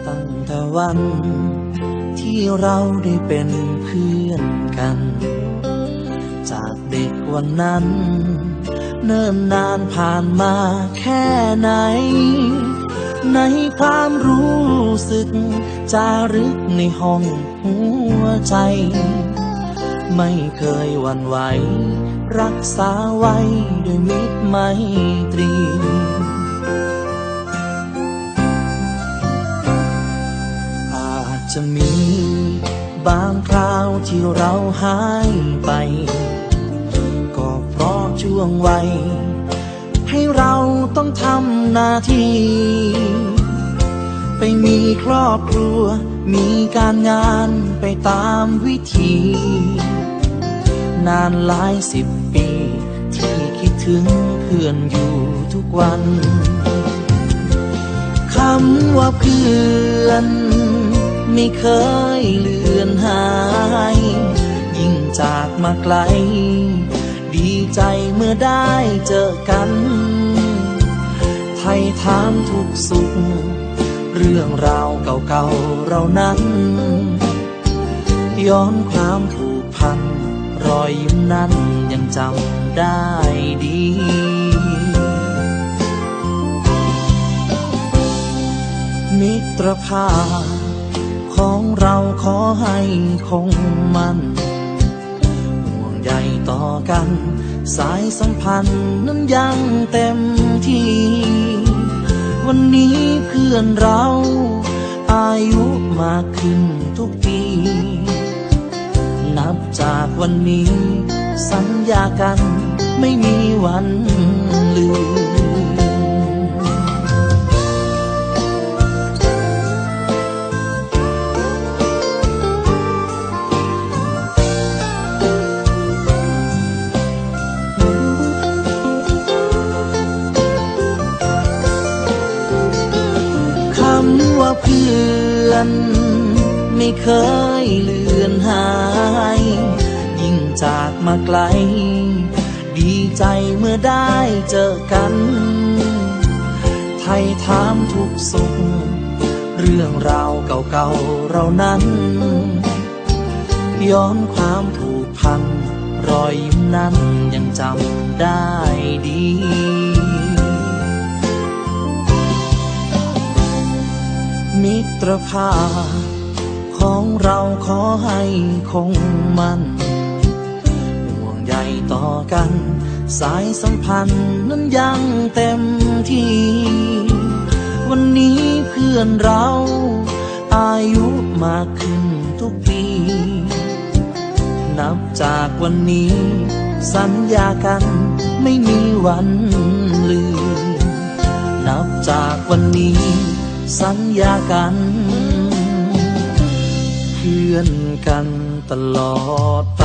ตั้งแต่วันที่เราได้เป็นเพื่อนกันจากเด็กวันนั้นเนิ่นนานผ่านมาแค่ไหนในความรู้สึกจารึกในห้องหัวใจไม่เคยหวั่นไหวรักษาไว้ด้วยมิตรไมตรีอาจจะมีบางคราวที่เราหายไปก็เพราะช่วงวัยให้เราต้องทำหน้าที่ไปมีครอบครัวมีการงานไปตามวิธีนานหลาย10 ปีที่คิดถึงเพื่อนอยู่ทุกวันคำว่าเพื่อนไม่เคยเลือนหายยิ่งจากมาไกลดีใจเมื่อได้เจอกันไทยถามทุกสุขเรื่องราวเก่าๆเรานั้นย้อนความผูกพันรอยยิ้มนั้นยังจำได้ดีมิตรภาพของเราขอให้คงมันห่วงใยต่อกันสายสัมพันธ์นั้นยังเต็มที่วันนี้เพื่อนเราอายุมากขึ้นทุกปีนับจากวันนี้สัญญากันไม่มีวันลืมคำว่าเพื่อนไม่เคยเลือนหายยิ่งจากมาไกลดีใจเมื่อได้เจอกันไทยถามทุกสุขเรื่องราวเก่าๆเรานั้นย้อนความผูกพันรอยยิ้มนั้นยังจำได้ดีมิตรภาพของเราขอให้คงมันห่วงใยต่อกันสายสัมพันธ์นั้นยังเต็มที่วันนี้เพื่อนเราอายุมากขึ้นทุกปีนับจากวันนี้สัญญากันไม่มีวันลืมนับจากวันนี้สัญญากันเพื่อนกันตลอดไป